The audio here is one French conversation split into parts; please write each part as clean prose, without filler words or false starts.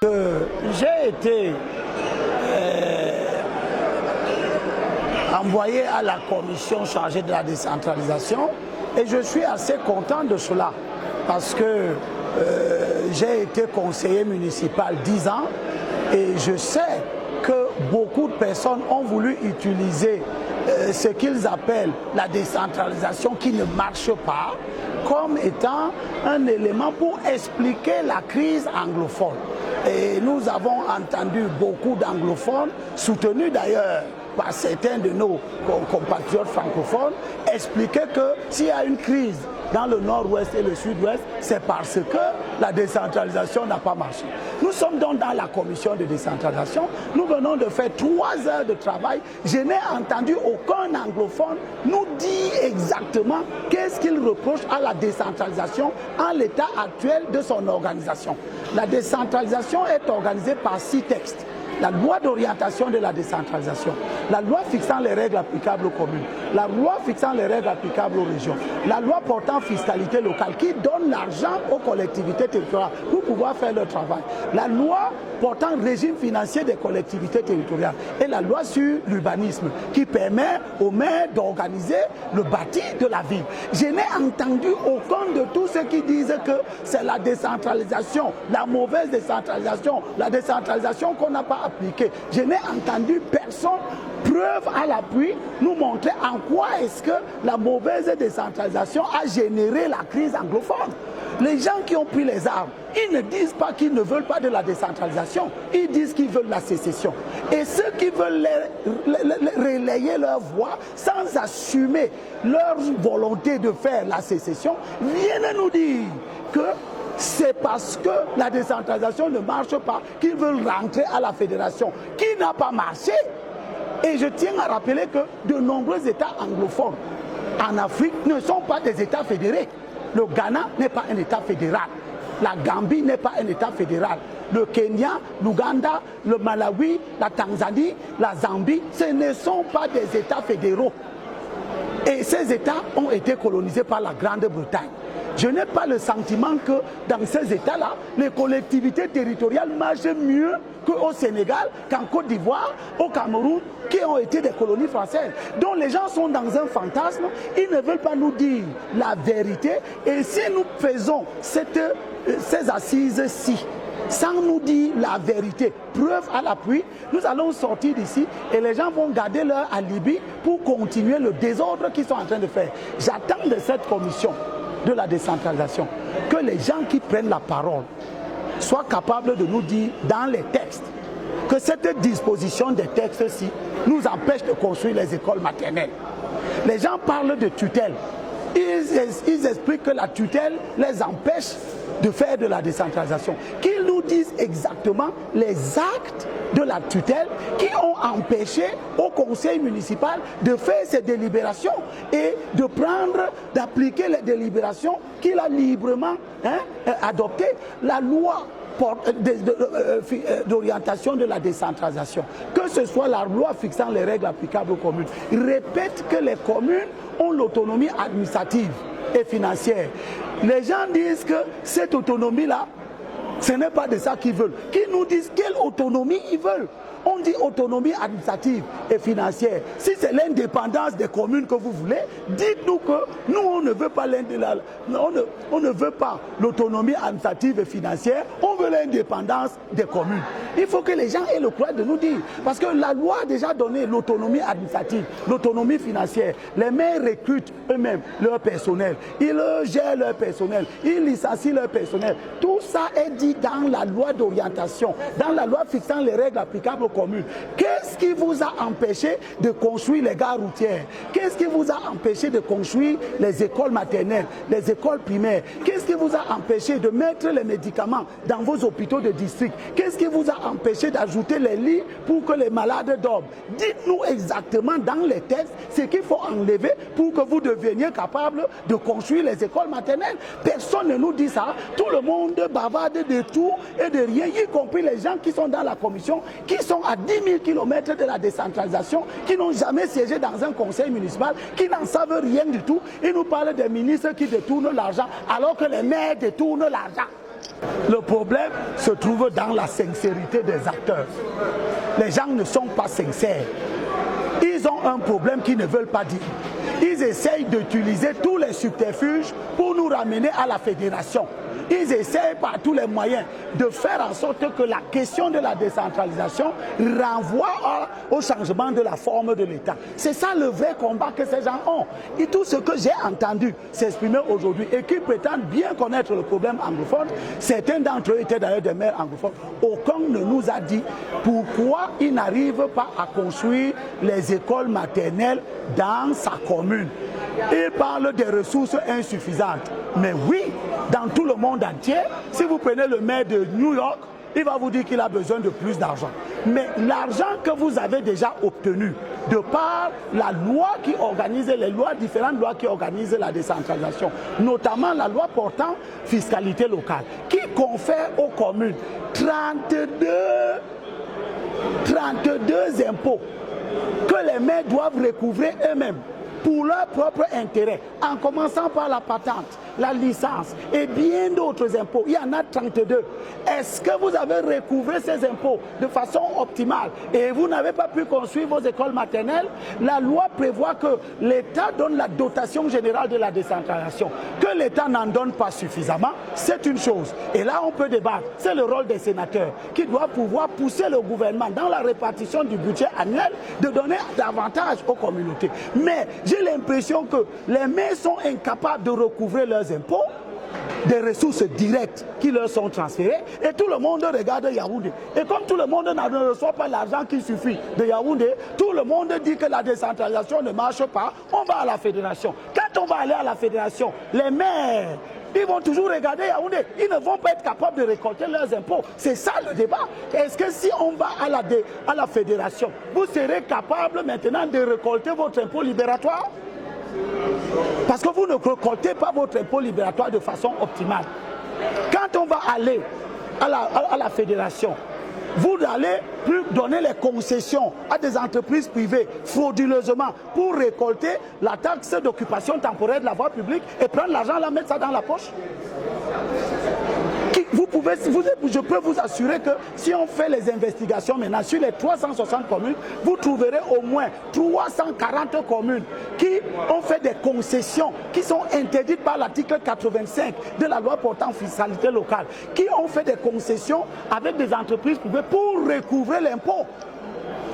que j'ai été envoyé à la commission chargée de la décentralisation et je suis assez content de cela parce que j'ai été conseiller municipal 10 ans et je sais que beaucoup de personnes ont voulu utiliser ce qu'ils appellent la décentralisation qui ne marche pas comme étant un élément pour expliquer la crise anglophone. Et nous avons entendu beaucoup d'anglophones, soutenus d'ailleurs par certains de nos compatriotes francophones, expliquer que s'il y a une crise dans le nord-ouest et le sud-ouest, c'est parce que la décentralisation n'a pas marché. Nous sommes donc dans la commission de décentralisation. Nous venons de faire 3 heures de travail. Je n'ai entendu aucun anglophone nous dire exactement qu'est-ce qu'il reproche à la décentralisation en l'état actuel de son organisation. La décentralisation est organisée par 6 textes. La loi d'orientation de la décentralisation, la loi fixant les règles applicables aux communes, la loi fixant les règles applicables aux régions, la loi portant fiscalité locale qui donne l'argent aux collectivités territoriales pour pouvoir faire leur travail, la loi portant régime financier des collectivités territoriales et la loi sur l'urbanisme qui permet aux maires d'organiser le bâti de la ville. Je n'ai entendu aucun de tous ceux qui disent que c'est la décentralisation, la mauvaise décentralisation, la décentralisation qu'on n'a pas appliquée. Je n'ai entendu personne, preuve à l'appui, nous montrer en quoi est-ce que la mauvaise décentralisation a généré la crise anglophone. Les gens qui ont pris les armes, ils ne disent pas qu'ils ne veulent pas de la décentralisation, ils disent qu'ils veulent la sécession. Et ceux qui veulent relayer leur voix sans assumer leur volonté de faire la sécession, viennent nous dire que c'est parce que la décentralisation ne marche pas qu'ils veulent rentrer à la fédération, qui n'a pas marché. Et je tiens à rappeler que de nombreux États anglophones en Afrique ne sont pas des États fédérés. Le Ghana n'est pas un État fédéral. La Gambie n'est pas un État fédéral. Le Kenya, l'Ouganda, le Malawi, la Tanzanie, la Zambie, ce ne sont pas des États fédéraux. Et ces États ont été colonisés par la Grande-Bretagne. Je n'ai pas le sentiment que dans ces États-là, les collectivités territoriales marchent mieux qu'au Sénégal, qu'en Côte d'Ivoire, au Cameroun, qui ont été des colonies françaises. Donc les gens sont dans un fantasme, ils ne veulent pas nous dire la vérité. Et si nous faisons ces assises-ci, sans nous dire la vérité, preuve à l'appui, nous allons sortir d'ici et les gens vont garder leur alibi pour continuer le désordre qu'ils sont en train de faire. J'attends de cette commission de la décentralisation que les gens qui prennent la parole soient capables de nous dire dans les textes que cette disposition des textes-ci nous empêche de construire les écoles maternelles. Les gens parlent de tutelle. Ils expliquent que la tutelle les empêche de faire de la décentralisation. Qu'ils nous disent exactement les actes de la tutelle qui ont empêché au conseil municipal de faire ses délibérations et de prendre, d'appliquer les délibérations qu'il a librement adoptées. La loi d'orientation de la décentralisation, que ce soit la loi fixant les règles applicables aux communes, répète que les communes ont l'autonomie administrative et financière. Les gens disent que cette autonomie-là, ce n'est pas de ça qu'ils veulent. Qu'ils nous disent quelle autonomie ils veulent. On dit autonomie administrative et financière. Si c'est l'indépendance des communes que vous voulez, dites-nous que nous, on ne veut pas on ne veut pas l'autonomie administrative et financière, on veut l'indépendance des communes. Il faut que les gens aient le courage de nous dire. Parce que la loi a déjà donné l'autonomie administrative, l'autonomie financière. Les maires recrutent eux-mêmes leur personnel. Ils gèrent leur personnel. Ils licencient leur personnel. Tout ça est dit dans la loi d'orientation, dans la loi fixant les règles applicables aux communes. Qu'est-ce qui vous a empêché de construire les gares routières? Qu'est-ce qui vous a empêché de construire les écoles maternelles, les écoles primaires? Qu'est-ce qui vous a empêché de mettre les médicaments dans vos hôpitaux de district? Qu'est-ce qui vous a empêché d'ajouter les lits pour que les malades dorment? Dites-nous exactement dans les textes ce qu'il faut enlever pour que vous deveniez capable de construire les écoles maternelles. Personne ne nous dit ça. Tout le monde bavarde de tout et de rien, y compris les gens qui sont dans la commission, qui sont à 10 000 km de la décentralisation, qui n'ont jamais siégé dans un conseil municipal, qui n'en savent rien du tout. Ils nous parlent des ministres qui détournent l'argent alors que les maires détournent l'argent. Le problème se trouve dans la sincérité des acteurs. Les gens ne sont pas sincères. Ils ont un problème qu'ils ne veulent pas dire. Ils essayent d'utiliser tous les subterfuges pour nous ramener à la fédération. Ils essayent par tous les moyens de faire en sorte que la question de la décentralisation renvoie au changement de la forme de l'État. C'est ça le vrai combat que ces gens ont. Et tout ce que j'ai entendu s'exprimer aujourd'hui et qui prétendent bien connaître le problème anglophone, certains d'entre eux étaient d'ailleurs des maires anglophones, aucun ne nous a dit pourquoi ils n'arrivent pas à construire les écoles maternelles dans sa commune. Ils parlent des ressources insuffisantes. Mais oui, dans tout le monde entier, si vous prenez le maire de New York, il va vous dire qu'il a besoin de plus d'argent. Mais l'argent que vous avez déjà obtenu, de par la loi qui organise, les lois, différentes lois qui organisent la décentralisation, notamment la loi portant fiscalité locale, qui confère aux communes 32 impôts que les maires doivent recouvrer eux-mêmes pour leur propre intérêt, en commençant par la patente, la licence et bien d'autres impôts. Il y en a 32. Est-ce que vous avez recouvré ces impôts de façon optimale et vous n'avez pas pu construire vos écoles maternelles? La loi prévoit que l'État donne la dotation générale de la décentralisation. Que l'État n'en donne pas suffisamment, c'est une chose. Et là, on peut débattre. C'est le rôle des sénateurs qui doivent pouvoir pousser le gouvernement dans la répartition du budget annuel de donner davantage aux communautés. Mais j'ai l'impression que les maires sont incapables de recouvrer leurs impôts, des ressources directes qui leur sont transférées, et tout le monde regarde Yaoundé. Et comme tout le monde ne reçoit pas l'argent qui suffit de Yaoundé, tout le monde dit que la décentralisation ne marche pas, on va à la fédération. Quand on va aller à la fédération, les maires, ils vont toujours regarder Yaoundé. Ils ne vont pas être capables de récolter leurs impôts. C'est ça le débat. Est-ce que si on va à la fédération, vous serez capable maintenant de récolter votre impôt libératoire? Parce que vous ne récoltez pas votre impôt libératoire de façon optimale. Quand on va aller à la fédération, vous allez plus donner les concessions à des entreprises privées frauduleusement pour récolter la taxe d'occupation temporaire de la voie publique et prendre l'argent, la mettre ça dans la poche. Je peux vous assurer que si on fait les investigations maintenant sur les 360 communes, vous trouverez au moins 340 communes qui ont fait des concessions qui sont interdites par l'article 85 de la loi portant fiscalité locale, qui ont fait des concessions avec des entreprises privées pour recouvrer l'impôt.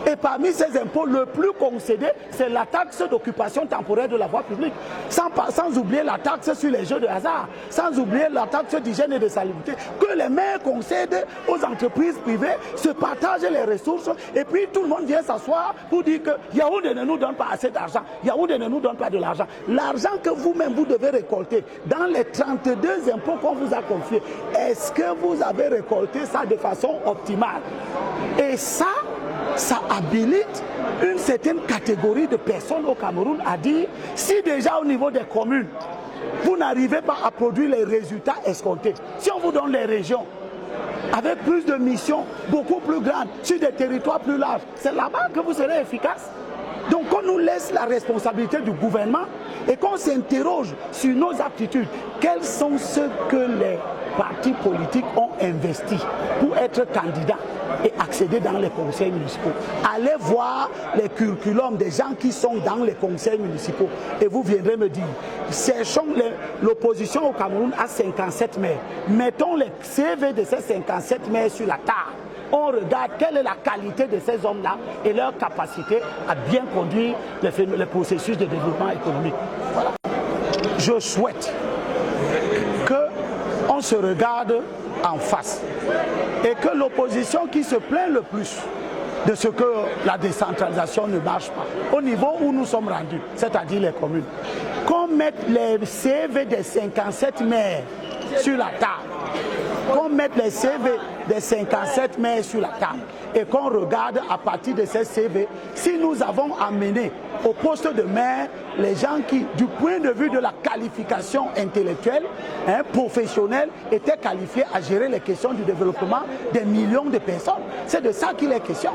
Et parmi ces impôts, le plus concédé, c'est la taxe d'occupation temporaire de la voie publique. Sans oublier la taxe sur les jeux de hasard, sans oublier la taxe d'hygiène et de salubrité, que les maires concèdent aux entreprises privées, se partagent les ressources, et puis tout le monde vient s'asseoir pour dire que Yaoundé ne nous donne pas assez d'argent, Yaoundé ne nous donne pas de l'argent. L'argent que vous-même vous devez récolter dans les 32 impôts qu'on vous a confiés, est-ce que vous avez récolté ça de façon optimale? Et ça habilite une certaine catégorie de personnes au Cameroun à dire, si déjà au niveau des communes, vous n'arrivez pas à produire les résultats escomptés, si on vous donne les régions, avec plus de missions, beaucoup plus grandes, sur des territoires plus larges, c'est là-bas que vous serez efficace. Donc on nous laisse la responsabilité du gouvernement et qu'on s'interroge sur nos aptitudes. Quels sont ceux que les partis politiques ont investis pour être candidats et accéder dans les conseils municipaux? Allez voir les curriculums des gens qui sont dans les conseils municipaux et vous viendrez me dire, cherchons l'opposition au Cameroun à 57 maires. Mettons les CV de ces 57 maires sur la table. On regarde quelle est la qualité de ces hommes-là et leur capacité à bien conduire les processus de développement économique. Voilà. Je souhaite qu'on se regarde en face et que l'opposition qui se plaint le plus de ce que la décentralisation ne marche pas, au niveau où nous sommes rendus, c'est-à-dire les communes, qu'on mette les CV des 57 maires sur la table, qu'on mette les CV des 57 maires sur la table et qu'on regarde à partir de ces CV si nous avons amené au poste de maire les gens qui, du point de vue de la qualification intellectuelle, professionnelle, étaient qualifiés à gérer les questions du développement des millions de personnes. C'est de ça qu'il est question.